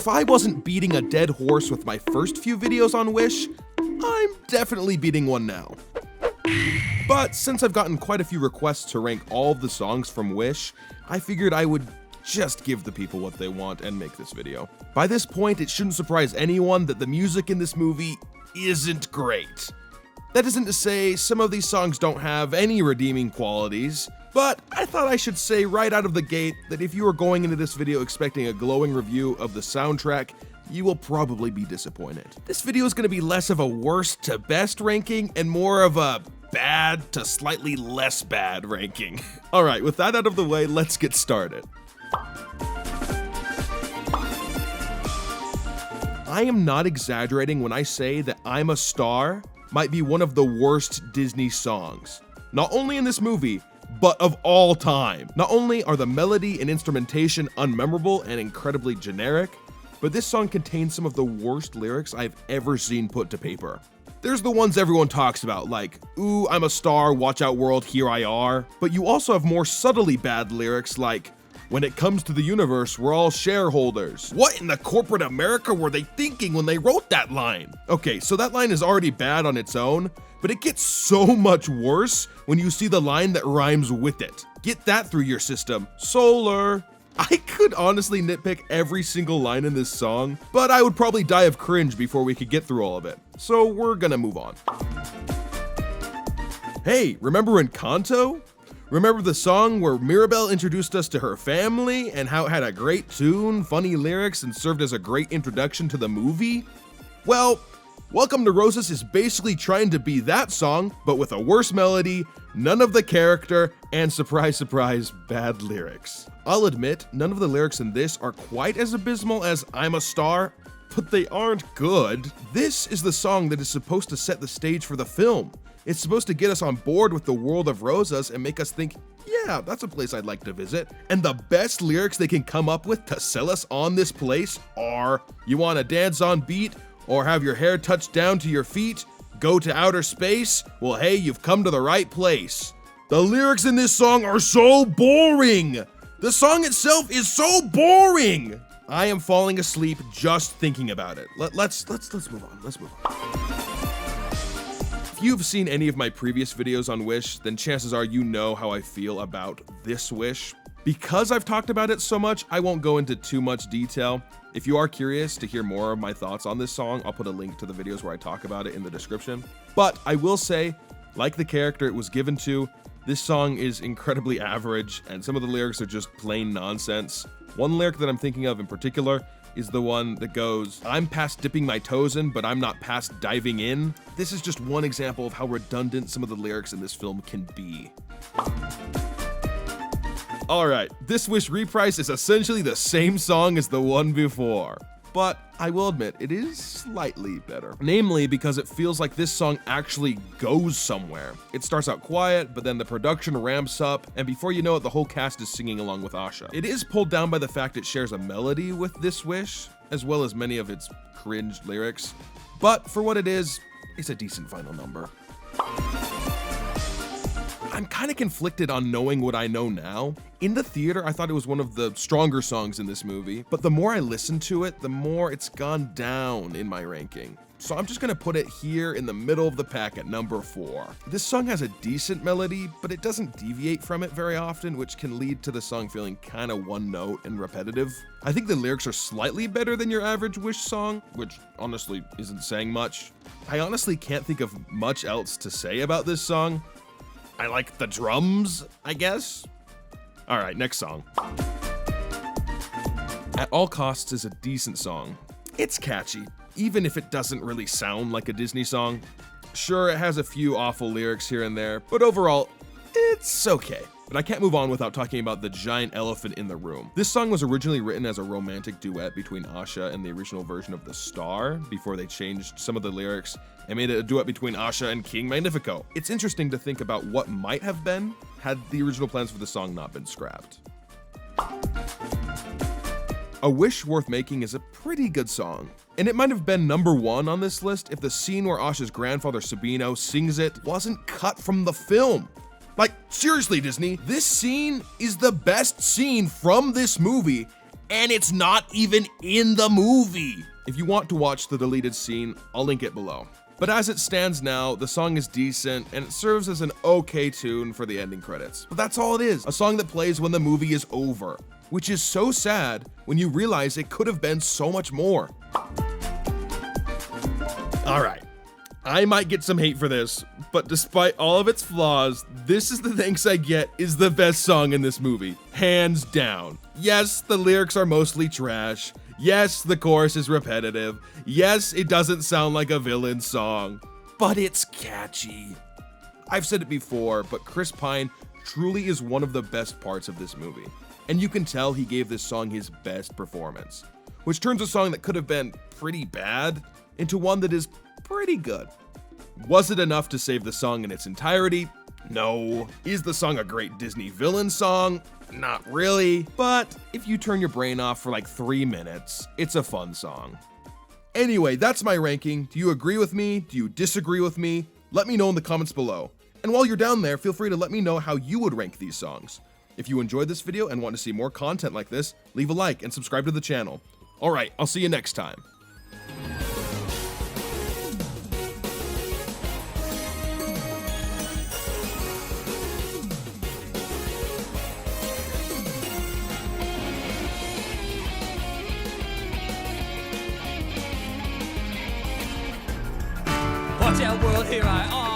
if I wasn't beating a dead horse with my first few videos on Wish, I'm definitely beating one now. But since I've gotten quite a few requests to rank all of the songs from Wish, I figured I would just give the people what they want and make this video. By this point, it shouldn't surprise anyone that the music in this movie isn't great. That isn't to say some of these songs don't have any redeeming qualities, but I thought I should say right out of the gate that if you are going into this video expecting a glowing review of the soundtrack, you will probably be disappointed. This video is going to be less of a worst to best ranking and more of a bad to slightly less bad ranking. Alright, with that out of the way, let's get started. I am not exaggerating when I say that I'm a Star might be one of the worst Disney songs. Not only in this movie, but of all time. Not only are the melody and instrumentation unmemorable and incredibly generic, but this song contains some of the worst lyrics I've ever seen put to paper. There's the ones everyone talks about, like, "Ooh, I'm a star, watch out world, here I are." But you also have more subtly bad lyrics like, "When it comes to the universe, we're all shareholders." What in the corporate America were they thinking when they wrote that line? Okay, so that line is already bad on its own, but it gets so much worse when you see the line that rhymes with it. Get that through your system. Solar. I could honestly nitpick every single line in this song, but I would probably die of cringe before we could get through all of it. So we're gonna move on. Hey, remember Encanto? Remember the song where Mirabel introduced us to her family and how it had a great tune, funny lyrics, and served as a great introduction to the movie? Well, Welcome to Rosas is basically trying to be that song, but with a worse melody, none of the character, and surprise, surprise, bad lyrics. I'll admit, none of the lyrics in this are quite as abysmal as I'm a Star, but they aren't good. This is the song that is supposed to set the stage for the film. It's supposed to get us on board with the world of Rosas and make us think, yeah, that's a place I'd like to visit. And the best lyrics they can come up with to sell us on this place are, "You wanna dance on beat? Or have your hair touch down to your feet? Go to outer space? Well, hey, you've come to the right place." The lyrics in this song are so boring. The song itself is so boring. I am falling asleep just thinking about it. Let's move on. Let's move on. If you've seen any of my previous videos on Wish, then chances are you know how I feel about this Wish. Because I've talked about it so much, I won't go into too much detail. If you are curious to hear more of my thoughts on this song, I'll put a link to the videos where I talk about it in the description. But I will say, like the character it was given to, this song is incredibly average, and some of the lyrics are just plain nonsense. One lyric that I'm thinking of in particular is the one that goes, "I'm past dipping my toes in, but I'm not past diving in." This is just one example of how redundant some of the lyrics in this film can be. Alright, this Wish Reprise is essentially the same song as the one before, but I will admit it is slightly better. Namely because it feels like this song actually goes somewhere. It starts out quiet, but then the production ramps up, and before you know it, the whole cast is singing along with Asha. It is pulled down by the fact it shares a melody with this Wish, as well as many of its cringe lyrics, but for what it is, it's a decent final number. I'm kind of conflicted on knowing what I know now. In the theater, I thought it was one of the stronger songs in this movie, but the more I listen to it, the more it's gone down in my ranking. So I'm just gonna put it here in the middle of the pack at number 4. This song has a decent melody, but it doesn't deviate from it very often, which can lead to the song feeling kind of one note and repetitive. I think the lyrics are slightly better than your average Wish song, which honestly isn't saying much. I honestly can't think of much else to say about this song. I like the drums, I guess. All right, next song. At All Costs is a decent song. It's catchy, even if it doesn't really sound like a Disney song. Sure, it has a few awful lyrics here and there, but overall, it's okay. But I can't move on without talking about the giant elephant in the room. This song was originally written as a romantic duet between Asha and the original version of The Star before they changed some of the lyrics and made it a duet between Asha and King Magnifico. It's interesting to think about what might have been had the original plans for the song not been scrapped. A Wish Worth Making is a pretty good song, and it might have been number 1 on this list if the scene where Asha's grandfather Sabino sings it wasn't cut from the film. Like, seriously, Disney, this scene is the best scene from this movie, and it's not even in the movie. If you want to watch the deleted scene, I'll link it below. But as it stands now, the song is decent and it serves as an okay tune for the ending credits. But that's all it is, a song that plays when the movie is over, which is so sad when you realize it could have been so much more. All right, I might get some hate for this, but despite all of its flaws, This Is the Thanks I Get is the best song in this movie, hands down. Yes, the lyrics are mostly trash. Yes, the chorus is repetitive. Yes, it doesn't sound like a villain song, but it's catchy. I've said it before, but Chris Pine truly is one of the best parts of this movie. And you can tell he gave this song his best performance, which turns a song that could have been pretty bad into one that is pretty good. Was it enough to save the song in its entirety? No. Is the song a great Disney villain song? Not really, but if you turn your brain off for like 3 minutes, it's a fun song. Anyway, that's my ranking. Do you agree with me? Do you disagree with me? Let me know in the comments below. And while you're down there, feel free to let me know how you would rank these songs. If you enjoyed this video and want to see more content like this, leave a like and subscribe to the channel. Alright, I'll see you next time. Watch out world, here I